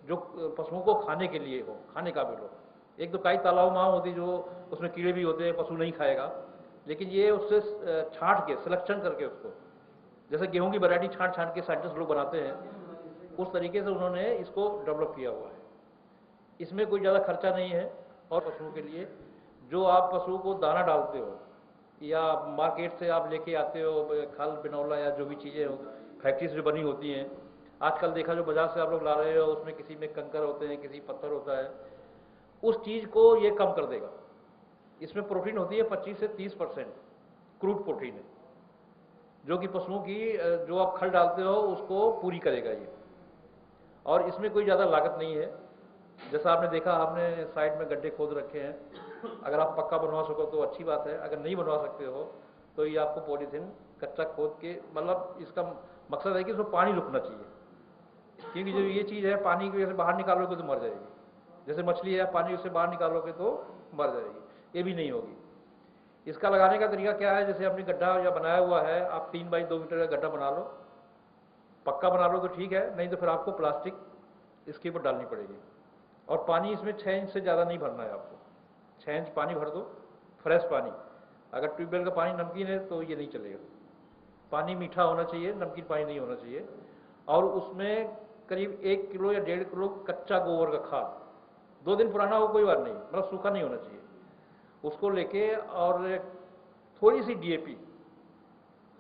जो पशुओं को खाने के लिए हो, खाने काबिल हो। एक तो कई तालाब माँ होती जो उसमें कीड़े भी होते हैं, पशु नहीं खाएगा, लेकिन ये उससे छांट के सिलेक्शन करके उसको, जैसे गेहूं की वैरायटी छांट छांट के साइंटिस्ट लोग बनाते हैं, उस तरीके से उन्होंने इसको डेवलप किया हुआ है। इसमें कोई ज़्यादा खर्चा नहीं है। और पशुओं के लिए जो आप पशुओं को दाना डालते हो या मार्केट से आप लेके आते हो खल बिनौला या जो भी चीज़ें हो फैक्ट्री से जो बनी होती हैं, आजकल देखा जो बाजार से आप लोग ला रहे हो उसमें किसी में कंकर होते हैं, किसी पत्थर होता है, उस चीज़ को ये कम कर देगा। इसमें प्रोटीन होती है 25 से 30% क्रूड प्रोटीन है, जो कि पशुओं की जो आप खल डालते हो उसको पूरी करेगा ये। और इसमें कोई ज़्यादा लागत नहीं है। जैसा आपने देखा, आपने साइड में गड्ढे खोद रखे हैं, अगर आप पक्का बनवा सको तो अच्छी बात है, अगर नहीं बनवा सकते हो तो ये आपको पॉलीथीन कच्चा खोद के, मतलब इसका मकसद है कि उसमें पानी रुकना चाहिए, क्योंकि जो ये चीज़ है पानी की वजह से बाहर निकालोगे तो मर जाएगी। जैसे मछली है, पानी उससे बाहर निकालोगे तो मर जाएगी, ये भी नहीं होगी। इसका लगाने का तरीका क्या है, जैसे अपनी गड्ढा या बनाया हुआ है, आप 3 बाई 2 मीटर का गड्ढा बना लो, पक्का बना लो तो ठीक है, नहीं तो फिर आपको प्लास्टिक इसके ऊपर डालनी पड़ेगी। और पानी इसमें 6 इंच से ज़्यादा नहीं भरना है आपको, 6 इंच पानी भर दो, फ्रेश पानी। अगर ट्यूबवेल का पानी नमकीन है तो ये नहीं चलेगा, पानी मीठा होना चाहिए, नमकीन पानी नहीं होना चाहिए। और उसमें करीब 1 किलो या 1.5 किलो कच्चा गोबर का खाद, 2 दिन पुराना हो कोई बात नहीं, मतलब सूखा नहीं होना चाहिए, उसको लेके, और थोड़ी सी डीएपी,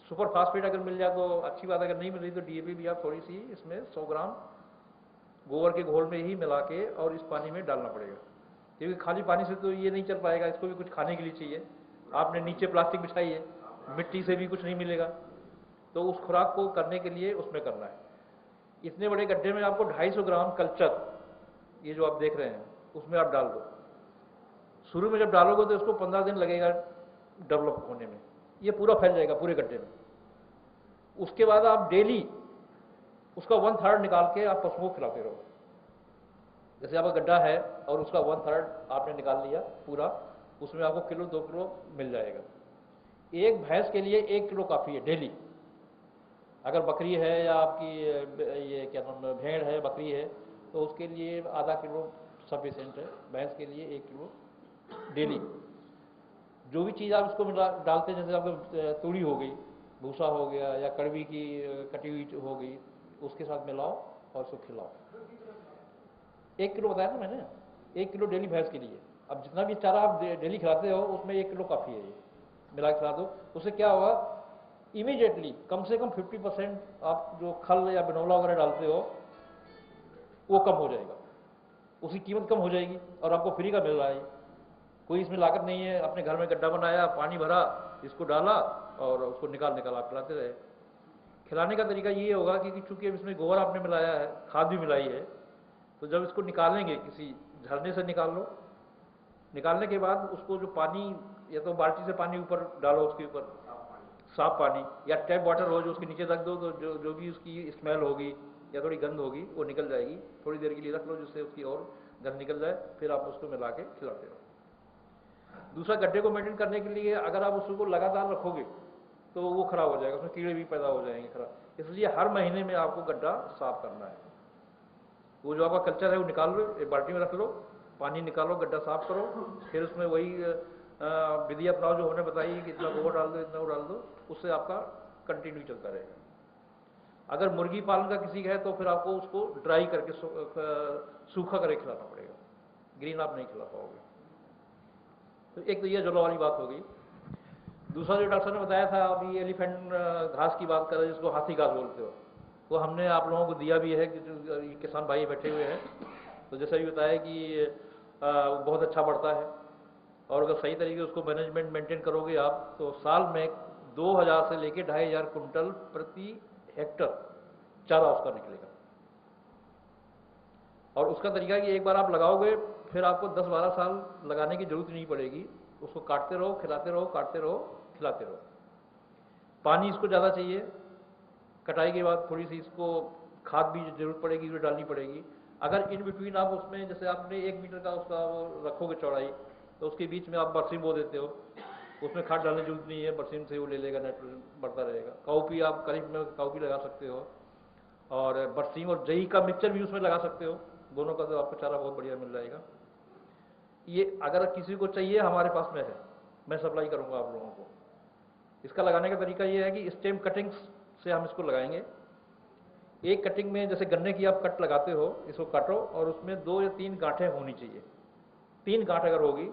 सुपर फास्फेट अगर मिल जाए तो अच्छी बात, अगर नहीं मिल रही तो डीएपी भी आप थोड़ी सी इसमें 100 ग्राम गोबर के घोल में ही मिला के और इस पानी में डालना पड़ेगा, क्योंकि खाली पानी से तो ये नहीं चल पाएगा, इसको भी कुछ खाने के लिए चाहिए। आपने नीचे प्लास्टिक बिछाई है, मिट्टी से भी कुछ नहीं मिलेगा, तो उस खुराक को करने के लिए उसमें करना है। इतने बड़े गड्ढे में आपको 250 ग्राम कल्चर, ये जो आप देख रहे हैं, उसमें आप डाल दो। शुरू में जब डालोगे तो इसको 15 दिन लगेगा डेवलप होने में, ये पूरा फैल जाएगा पूरे गड्ढे में। उसके बाद आप डेली उसका 1/3 निकाल के आप पशुओं को खिलाते रहो। जैसे आपका गड्ढा है और उसका 1/3 आपने निकाल लिया पूरा, उसमें आपको किलो 2 किलो मिल जाएगा। एक भैंस के लिए 1 किलो काफ़ी है डेली। अगर बकरी है या आपकी ये क्या नाम है, भेड़ है, बकरी है, तो उसके लिए आधा किलो सफिशेंट है। भैंस के लिए 1 किलो डेली। जो भी चीज़ आप इसको मिला डालते हैं, जैसे आपको तूड़ी हो गई, भूसा हो गया, या कड़वी की कटी हुई हो गई, उसके साथ मिलाओ और उसको खिलाओ। 1 किलो बताया ना मैंने, 1 किलो डेली भैंस के लिए। अब जितना भी चारा आप डेली खिलाते हो उसमें 1 किलो काफ़ी है, ये मिला के खिला दो। उससे क्या होगा, इमीडिएटली कम से कम 50% आप जो खल या बिनौला वगैरह डालते हो वो कम हो जाएगा, उसकी कीमत कम हो जाएगी और आपको फ्री का मिल रहा है। कोई इसमें लागत नहीं है, अपने घर में गड्ढा बनाया, पानी भरा, इसको डाला और उसको निकाल निकाल आप खिलाते रहे। खिलाने का तरीका ये होगा कि चूंकि अब इसमें गोबर आपने मिलाया है, खाद भी मिलाई है, तो जब इसको निकालेंगे किसी झरने से निकाल लो, निकालने के बाद उसको जो पानी, या तो बाल्टी से पानी ऊपर डालो, उसके ऊपर साफ पानी, या टैप वाटर हो जो उसके नीचे रख दो, तो जो भी उसकी स्मेल होगी या थोड़ी गंध होगी वो निकल जाएगी। थोड़ी देर के लिए रख लो जिससे उसकी और गंध निकल जाए, फिर आप उसको मिला के खिलाते रहो। दूसरा, गड्ढे को मेंटेन करने के लिए अगर आप उसको लगातार रखोगे तो वो खराब हो जाएगा, उसमें कीड़े भी पैदा हो जाएंगे खराब, इसलिए हर महीने में आपको गड्ढा साफ करना है। वो जो आपका कल्चर है वो निकाल लो, एक बाल्टी में रख लो, पानी निकालो, गड्ढा साफ करो, फिर उसमें वही विधि अपनाओ जो हमने बताई कि इतना गोबर डाल दो, इतना वो डाल दो, उससे आपका कंटिन्यू चलता रहेगा। अगर मुर्गी पालन का किसी का है तो फिर आपको उसको ड्राई करके सूखा करके खिलाना पड़ेगा, ग्रीन आप नहीं खिला पाओगे। तो एक तो ये जलो वाली बात हो गई। दूसरा जो डॉक्टर ने बताया था, अभी एलिफेंट घास की बात कर रहे हैं, जिसको हाथी घास बोलते हो, वो हमने आप लोगों को दिया भी है कि जो किसान भाई बैठे हुए हैं, तो जैसा भी बताया कि बहुत अच्छा बढ़ता है, और अगर सही तरीके से उसको मैनेजमेंट मेंटेन करोगे आप, तो साल में 2000 से लेके 2500 कुंटल प्रति हेक्टर चारा उसका निकलेगा। और उसका तरीका है कि एक बार आप लगाओगे, फिर आपको 10-12 साल लगाने की जरूरत नहीं पड़ेगी, उसको काटते रहो, खिलाते रहो, काटते रहो, खिलाते रहो। पानी इसको ज़्यादा चाहिए, कटाई के बाद थोड़ी सी इसको खाद भी जरूरत पड़ेगी, जो डालनी पड़ेगी। अगर इन बिटवीन आप उसमें, जैसे आपने 1 मीटर का उसका वो रखोगे चौड़ाई, तो उसके बीच में आप बरसीम बो देते हो, उसमें खाद डालने की जरूरत नहीं है, बरसीम से वो ले लेगा, नाइट्रोजन बढ़ता रहेगा। काउपी आप करीब में काउपी लगा सकते हो, और बरसीम और जई का मिक्सचर भी उसमें लगा सकते हो, दोनों का तो आपको चारा बहुत बढ़िया मिल जाएगा। ये अगर किसी को चाहिए हमारे पास में है, मैं सप्लाई करूंगा आप लोगों को। इसका लगाने का तरीका ये है कि स्टेम कटिंग्स से हम इसको लगाएंगे। एक कटिंग में जैसे गन्ने की आप कट लगाते हो, इसको काटो और उसमें 2 या 3 गांठें होनी चाहिए। 3 गांठ अगर होगी,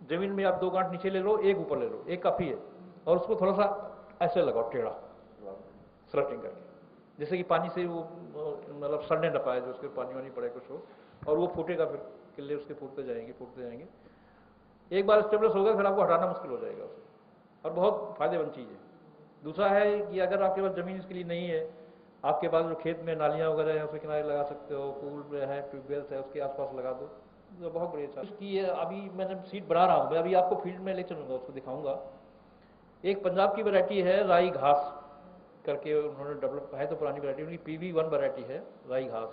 जमीन में आप 2 गांठ नीचे ले लो, एक ऊपर ले लो, एक काफी है। और उसको थोड़ा सा ऐसे लगाओ टेढ़ा, स्लटिंग करके, जैसे कि पानी से वो मतलब सड़ने न पाए, जो उसके पानी वानी पड़े कुछ हो, और वो फूटेगा, फिर किले उसके फूटते जाएंगे। एक बार स्टेबलेस हो गया फिर आपको हटाना मुश्किल हो जाएगा उसे, और बहुत फायदेमंद चीज़ है। दूसरा है कि अगर आपके पास ज़मीन इसके लिए नहीं है, आपके पास जो खेत में नालियाँ वगैरह हैं उसके किनारे लगा सकते हो, पूल में है, ट्यूबवेल्स है, उसके आसपास लगा दो, तो बहुत बढ़िया। उसकी अभी मैंने सीड बना रहा हूँ, मैं अभी आपको फील्ड में ले चलूँगा, उसको दिखाऊंगा। एक पंजाब की वैरायटी है राई घास करके, उन्होंने डेवलप है, तो पुरानी वैरायटी उनकी PV1 वैरायटी है राई घास।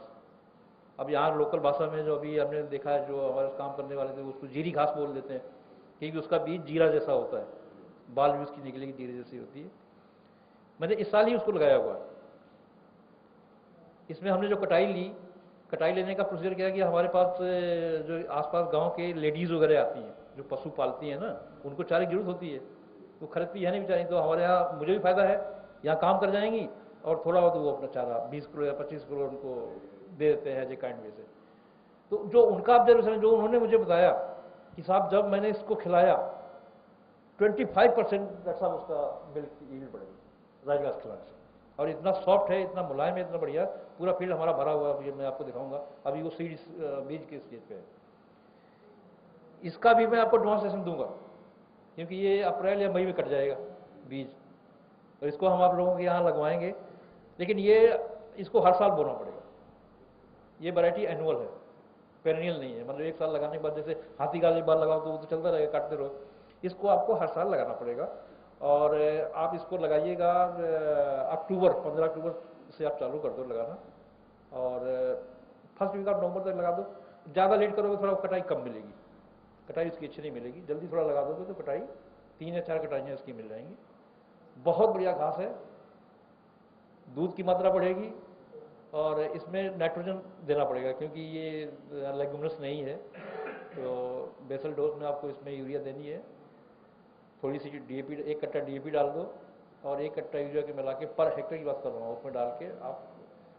अब यहाँ लोकल भाषा में जो अभी हमने देखा है, जो हमारे काम करने वाले थे उसको जीरी घास बोल देते हैं, क्योंकि उसका बीज जीरा जैसा होता है, बाल भी उसकी निकलेगी जीरे जैसी होती है। मैंने इस साल ही उसको लगाया हुआ है। इसमें हमने जो कटाई ली, कटाई लेने का प्रोसीजर क्या है कि हमारे पास जो आसपास गांव के लेडीज़ वगैरह आती हैं, जो पशु पालती हैं ना, उनको चारे की जरूरत होती है, वो खरीदती है नहीं बेचारी, तो हमारे यहाँ मुझे भी फायदा है, यहाँ काम कर जाएंगी और थोड़ा बहुत वो अपना चारा 20 किलो या 25 किलो उनको दे देते हैं जे काइंड वे से। तो जो उनका ऑब्जर्वेशन, जो उन्होंने मुझे बताया कि साहब जब मैंने इसको खिलाया 25% साहब उसका मिल्क की यील्ड बढ़ेगी राई घास खिलाने से, और इतना सॉफ्ट है, इतना मुलायम है, इतना बढ़िया। पूरा फील्ड हमारा भरा हुआ है, मैं आपको दिखाऊंगा। अभी वो सीड बीज के स्टेज पे है। इसका भी मैं आपको डेमोंस्ट्रेशन दूंगा, क्योंकि ये अप्रैल या मई में कट जाएगा बीज, और इसको हम आप लोगों के यहाँ लगवाएंगे। लेकिन ये इसको हर साल बोना पड़ेगा। ये वैरायटी एनुअल है, पेरेनियल नहीं है, मतलब एक साल लगाने के बाद, जैसे हाथी का एक बार लगाओ तो वो तो चलता रहेगा, काटते रहो। इसको आपको हर साल लगाना पड़ेगा, और आप इसको लगाइएगा अक्टूबर, 15 अक्टूबर से आप चालू कर दो लगाना, और फर्स्ट वीक ऑफ नवंबर तक लगा दो। ज़्यादा लेट करोगे थोड़ा कटाई कम मिलेगी, कटाई इसकी अच्छी नहीं मिलेगी। जल्दी थोड़ा लगा दोगे तो कटाई 3 या 4 कटाइयाँ इसकी मिल जाएंगी। बहुत बढ़िया घास है, दूध की मात्रा बढ़ेगी, और इसमें नाइट्रोजन देना पड़ेगा, क्योंकि ये लेगुमिनस नहीं है, तो बेसल डोज में आपको इसमें यूरिया देनी है। थोड़ी सी DAP, 1 कट्टा DAP डाल दो, और 1 कट्टा यूरिया के मिला के पर हेक्टेयर की बात कर रहा हूँ, उसमें डाल के आप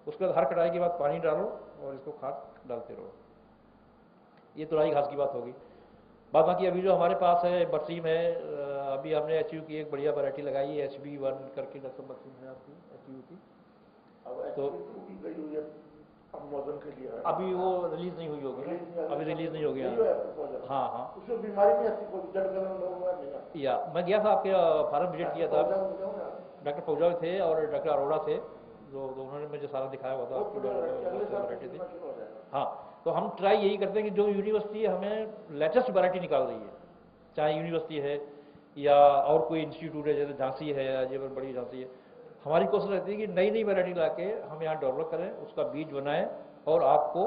उसके बाद हर कटाई के बाद पानी डालो और इसको खाद डालते रहो। ये तो राई घास की बात होगी। बाद बाकी अभी जो हमारे पास है बरसीम है, अभी हमने HU की एक बढ़िया वैरायटी लगाई है, HB1 करके डॉक्टर बरसीम है आपकी HU की। तो मौसम के लिए अभी वो रिलीज नहीं हुई होगी ना, अभी रिलीज नहीं होगी। हाँ हाँ, उसमें बीमारी नहीं आती, कोई जड़ गलन या मैं गया था आपके फार्म विजिट किया था, डॉक्टर फौजा थे और डॉक्टर अरोड़ा थे, जो उन्होंने मुझे सारा दिखाया हुआ था आपकी वैरायटी थी। हाँ, तो हम ट्राई यही करते हैं कि जो यूनिवर्सिटी हमें लेटेस्ट वैरायटी निकाल रही है, चाहे यूनिवर्सिटी है या और कोई इंस्टीट्यूट है, जैसे झांसी है, अजयपुर बड़ी झांसी है, हमारी कोशिश रहती है कि नई नई वैरायटी ला के हम यहाँ डेवलप करें, उसका बीज बनाएं और आपको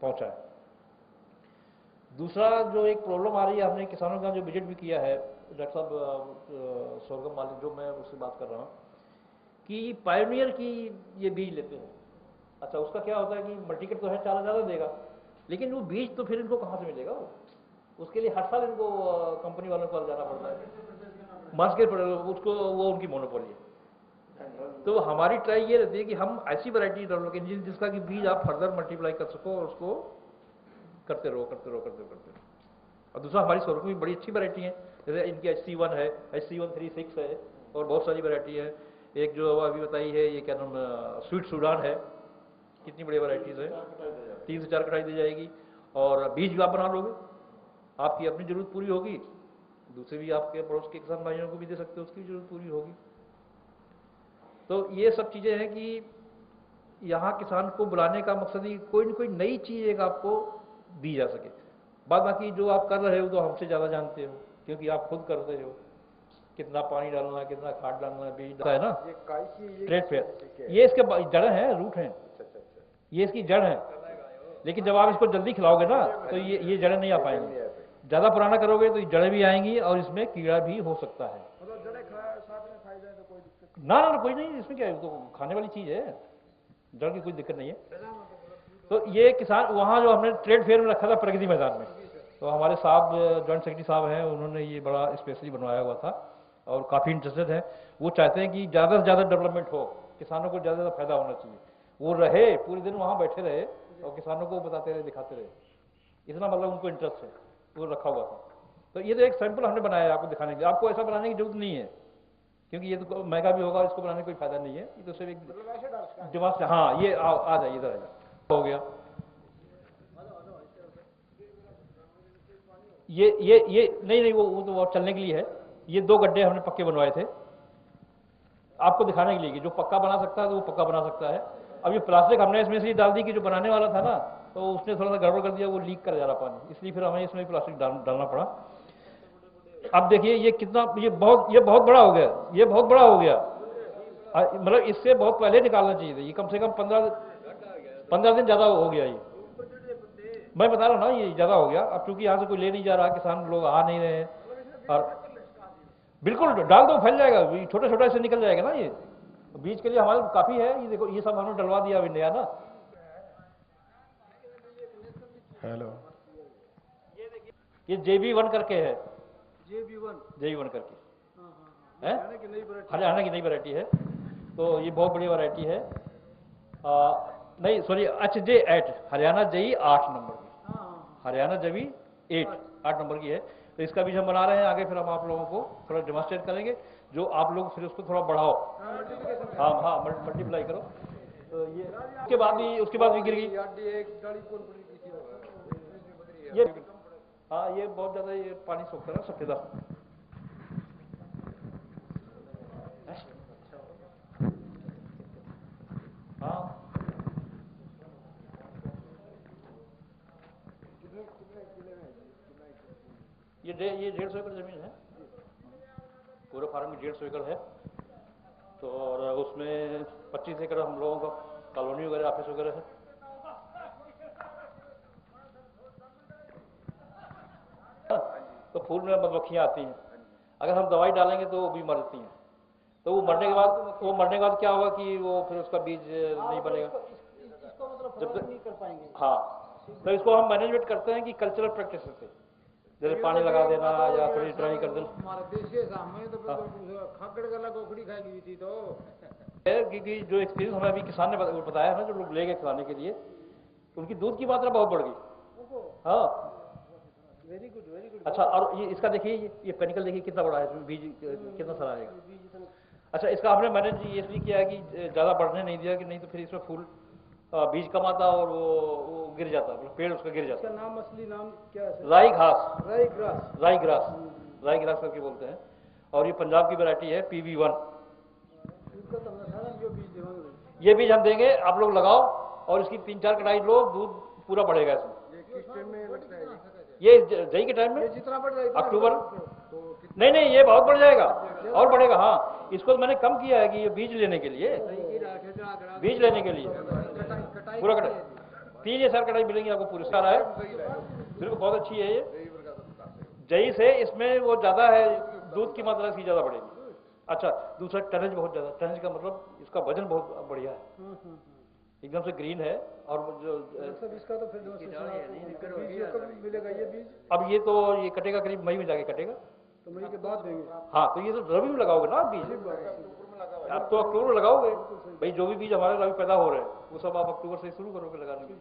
पहुँचाएं। दूसरा जो एक प्रॉब्लम आ रही है, हमने किसानों का जो विजिट भी किया है, डॉक्टर साहब सोरगम मालिक, जो मैं उससे बात कर रहा हूँ, कि पायोनियर की ये बीज लेते हैं। अच्छा, उसका क्या होता है कि मल्टीकट तो है, चारा ज़्यादा देगा, लेकिन वो बीज तो फिर इनको कहाँ से मिलेगा? उसके लिए हर साल इनको कंपनी वालों को जाना पड़ता है, मार्केट पर, उसको वो उनकी मोनोपोली है। तो हमारी ट्राई ये रहती है कि हम ऐसी वैरायटी डेवलप करें जिसका कि बीज आप फर्दर मल्टीप्लाई कर सको, और उसको करते रहो। और दूसरा, हमारी सोरगम की बड़ी अच्छी वैरायटी है, जैसे इनकी HC1 है, HC136 है, और बहुत सारी वैरायटी है। एक जो अभी बताई है, ये क्या नाम, स्वीट सूडान है, कितनी बड़ी वैरायटीज है, 3 से 4 कटाई दी जाएगी, और बीज भी आप बना लोगे, आपकी अपनी जरूरत पूरी होगी, दूसरे भी आपके पड़ोस के किसान भाइयों को भी दे सकते हो, उसकी जरूरत पूरी होगी। तो ये सब चीज़ें हैं कि यहाँ किसान को बुलाने का मकसद ही कोई न कोई नई चीज़ एक आपको दी जा सके। बाद बाकी जो आप कर रहे हो तो हमसे ज़्यादा जानते हो, क्योंकि आप खुद करते हो, कितना पानी डालना है, कितना खाद डालना है, बीज है ना, ट्रेड फेयर, ये इसके जड़ हैं, रूट हैं, ये इसकी जड़ है। लेकिन जब आप इसको जल्दी खिलाओगे ना, तो ये जड़ें नहीं आ पाएंगी। ज़्यादा पुराना करोगे तो जड़ें भी आएंगी, और इसमें कीड़ा भी हो सकता है। ना कोई नहीं, इसमें क्या है, तो खाने वाली चीज़ है, जड़ की कोई दिक्कत नहीं है। तो ये किसान वहाँ जो हमने ट्रेड फेयर में रखा था प्रगति मैदान में, तो हमारे साहब जॉइंट सेक्रेटरी साहब हैं, उन्होंने ये बड़ा स्पेशली बनवाया हुआ था और काफ़ी इंटरेस्टेड है। वो चाहते हैं कि ज़्यादा से ज़्यादा डेवलपमेंट हो, किसानों को ज़्यादा से ज़्यादा फायदा होना चाहिए, वो रहे पूरे दिन वहाँ बैठे रहे और किसानों को बताते रहे, दिखाते रहे, इतना मतलब उनको इंटरेस्ट है, वो रखा हुआ था। तो ये तो एक सैंपल हमने बनाया है आपको दिखाने के लिए। आपको ऐसा बनाने की जरूरत नहीं है, क्योंकि ये तो महंगा भी होगा, इसको बनाने का कोई फायदा नहीं है। ये तो सिर्फ एक दिमाग से, हाँ ये आ जाइए इधर आइए, हो गया। ये नहीं वो तो चलने के लिए है। ये 2 गड्ढे हमने पक्के बनवाए थे आपको दिखाने के लिए कि जो पक्का बना सकता है तो वो पक्का बना सकता है। अब ये प्लास्टिक हमने इसमें से डाल दी कि जो बनाने वाला था ना, तो उसने थोड़ा सा गड़बड़ कर दिया, वो लीक कर जा रहा पानी, इसलिए फिर हमें इसमें प्लास्टिक डालना पड़ा। अब देखिए ये कितना, ये बहुत बड़ा हो गया, ये बहुत बड़ा हो गया, मतलब इससे बहुत पहले निकालना चाहिए था। ये कम से कम 15 दिन ज़्यादा हो गया। ये मैं बता रहा हूँ ना, ये ज़्यादा हो गया। अब चूंकि यहाँ से कोई ले नहीं जा रहा, किसान लोग आ नहीं रहे हैं, और बिल्कुल डाल दो, फैल जाएगा, छोटा छोटा ऐसे निकल जाएगा ना। ये बीज के लिए हमारे काफ़ी है। ये देखो, ये सब हमने डलवा दिया अभी नया ना। हेलो, ये JB1 करके है, JB1 करके है, हरियाणा की नई वैरायटी है। तो ये बहुत बड़ी वैरायटी है। नहीं sorry, HJ8, Haryana JE 8 number की, हरियाणा JE 8 नंबर की है। तो इसका बीज हम बना रहे हैं, आगे फिर हम आप लोगों को थोड़ा डेमोन्स्ट्रेट करेंगे, जो आप लोग फिर उसको थोड़ा बढ़ाओ। हाँ मल्टीप्लाई करो। तो ये उसके बाद भी गिर गई ये। हाँ ये बहुत ज़्यादा ये पानी सोखता है ना, सफेदा। हाँ ये 150 एकड़ जमीन है, पूरे फार्म में 150 एकड़ है। तो और उसमें 25 एकड़ हम लोगों का कॉलोनी वगैरह, ऑफिस वगैरह है। तो फूल में मधुमक्खियाँ आती हैं, अगर हम दवाई डालेंगे तो वो भी मरती हैं। तो वो मरने के बाद क्या होगा कि वो फिर उसका बीज नहीं बनेगा, जब तक नहीं कर पाएंगे। हाँ, तो इसको हम मैनेजमेंट करते हैं कि कल्चरल प्रैक्टिस से, जैसे पानी लगा देना या थोड़ी ड्राई कर देना। हमारे देश के सामने तो खाकड़ गला गोखड़ी खाई गई थी। तो क्योंकि जो एक्सपीरियंस हमें अभी किसान ने बताया ना, जो लोग ले गए खिलाने के लिए, उनकी दूध की मात्रा बहुत बढ़ गई। हाँ वेरी गुड। अच्छा, और ये इसका देखिए, ये पेनिकल देखिए कितना बड़ा है, बीज कितना सारा आएगा। अच्छा, इसका हमने मैनेज ये इसलिए किया है कि ज़्यादा बढ़ने नहीं दिया, कि नहीं तो फिर इसमें फूल बीज कम आता और वो गिर जाता, मतलब पेड़ उसका गिर जाता। इसका नाम, असली नाम क्या है? राई घास, राई ग्रास करके बोलते हैं। और ये पंजाब की वैरायटी है PV1। ये बीज हम देंगे, आप लोग लगाओ और इसकी 3-4 कटाई लो, दूध पूरा बढ़ेगा इसमें। ये जई के टाइम में जितना बढ़ जाएगा अक्टूबर, नहीं ये बहुत बढ़ जाएगा और बढ़ेगा। हाँ, इसको मैंने कम किया है कि ये बीज लेने के लिए, पूरा कटाई 3 या 4 कटाई मिलेंगी आपको पूरे। सारा है, बिल्कुल बहुत अच्छी है ये जई से। इसमें वो ज़्यादा है, दूध की मात्रा इसकी ज़्यादा बढ़ेगी। अच्छा, दूसरा टनेज बहुत ज़्यादा, टनेज का मतलब इसका वजन बहुत बढ़िया है, एकदम से ग्रीन है। और जो इसका तो फिर मिलेगा ये बीज। अब ये तो ये कटेगा करीब मई में जाके कटेगा, तो मई के बाद देंगे। हाँ, तो ये तो रबी में लगाओगे ना बीज, आप तो अक्टूबर में लगाओगे भाई। जो भी बीज हमारे रबी पैदा हो रहे हैं वो सब आप अक्टूबर से शुरू करोगे लगाने की।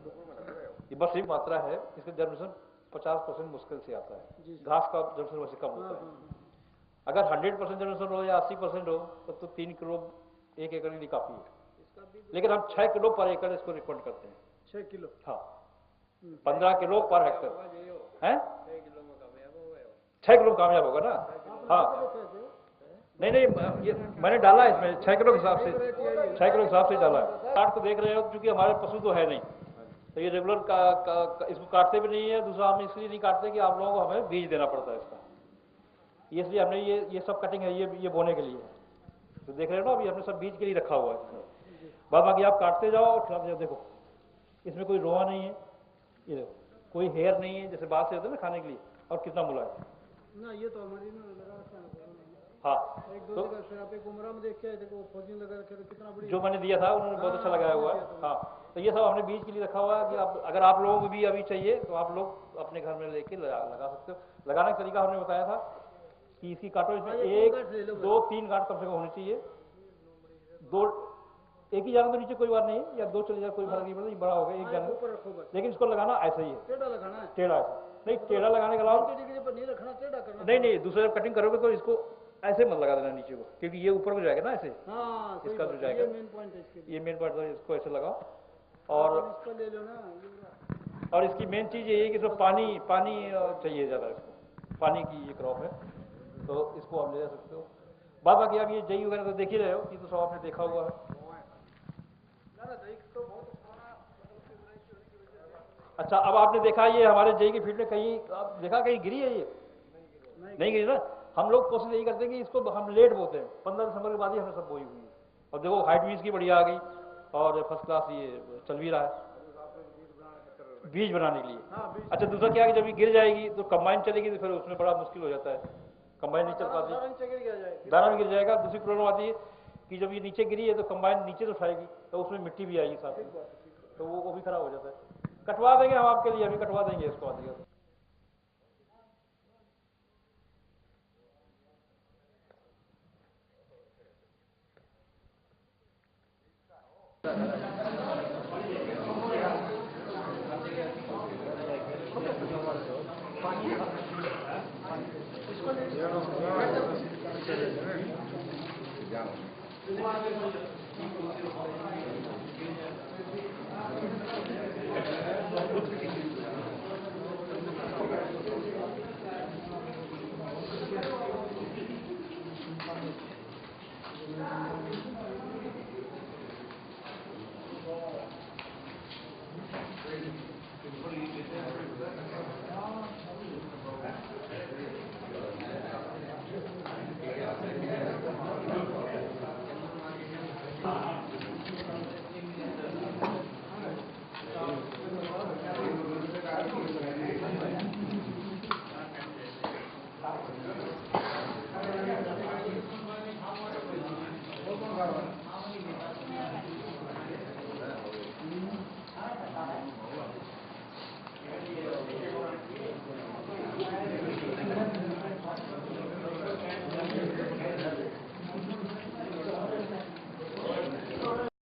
ये बस एक मात्रा है, इसका जनरेशन 50% मुश्किल से आता है। घास का जनरेशन वैसे कम होता है। अगर 100% जनरेशन हो या 80% हो तब तो 3 किलो 1 एकड़ के लिए काफ़ी है। लेकिन हम 6 किलो पर एकड़ इसको रिकमेंड करते हैं। 6 किलो? हाँ, 15 किलो पर हेक्टर है। 6 किलो कामयाब होगा ना। हाँ, नहीं ये मैंने डाला है इसमें 6 किलो के हिसाब से, 6 किलो के हिसाब से डाला है। काट तो देख रहे हो, क्योंकि हमारे पशु तो है नहीं, तो ये रेगुलर इसको काटते भी नहीं है। दूसरा, हम इसलिए नहीं काटते कि आप लोगों को हमें बीज देना पड़ता है इसका, इसलिए हमने ये सब कटिंग है ये बोने के लिए। तो देख रहे हो ना, अभी हमने सब बीज के लिए रखा हुआ है। बाद बाकी आप काटते जाओ और खिलाते जाओ। देखो इसमें कोई रोआ नहीं है, ये देखो कोई हेयर नहीं है, जैसे बात से होता है ना खाने के लिए, और कितना मुलायम। ना ये तो हमारी ना लगा हाँ एक दो तो जगह से आप एक उमरा में देख के आए थे वो फौजी लगा रखे थे, कितना बड़ी जो मैंने दिया था उन्होंने बहुत अच्छा लगाया हुआ है। हाँ तो ये सब हमने बीज के लिए रखा हुआ है कि आप अगर आप लोगों को भी अभी चाहिए तो आप लोग अपने घर में लेके लगा सकते हो। लगाने का तरीका हमने बताया था कि इसकी काटो, इसमें एक दो तीन गांठ कम से कम होनी चाहिए। दो एक ही जाना तो नीचे कोई बात नहीं, या दो चले जाए कोई फर्क नहीं पड़ता, ये बड़ा हो गया एक जाना, ऊपर रखो बस, लेकिन इसको लगाना ऐसा ही है, टेढ़ा लगाना है, टेढ़ा ऐसा नहीं। टेढ़ा लगाने के अलावा डिग्री पर नहीं रखना, टेढ़ा करना। नहीं नहीं, दूसरे जब कटिंग करोगे तो इसको ऐसे मत लगा देना नीचे को, क्योंकि ये ऊपर में जाएगा ना ऐसे। हाँ इसका जो जाएगा ये मेन पॉइंट है इसके लिए। ये मेन पॉइंट है, इसको ऐसे लगाओ। और इसको ले लो ना। और इसकी मेन चीज़ ये है कि इसमें पानी चाहिए ज़्यादा, इसको पानी की ये क्रॉप है, तो इसको आप ले जा सकते हो। बाद बाकी आप ये जई वगैरह तो देख ही रहे हो कि तो सब आपने देखा हुआ है। अच्छा अब आपने देखा ये हमारे जई के फील्ड में कहीं आप देखा कहीं गिरी है ये? नहीं गिरी ना। हम लोग कोशिश यही करते हैं कि इसको हम लेट बोते हैं, 15 दिसंबर के बाद ही हमें सब बोई हुई है। और देखो हाइट भी इसकी बढ़िया आ गई और फर्स्ट क्लास ये चल भी रहा है बीज बनाने के लिए। अच्छा दूसरा क्या है कि जब ये गिर जाएगी तो कंबाइन चलेगी तो फिर उसमें बड़ा मुश्किल हो जाता है, कंबाइन नहीं चल पाती, दाना भी गिर जाएगा। दूसरी प्रॉब्लम आती है कि जब ये नीचे गिरी है तो कंबाइन नीचे तो उठाएगी तो उसमें मिट्टी भी आएगी साथ में, तो वो भी खराब हो जाता है। कटवा देंगे हम आपके लिए, अभी कटवा देंगे इसको आगे।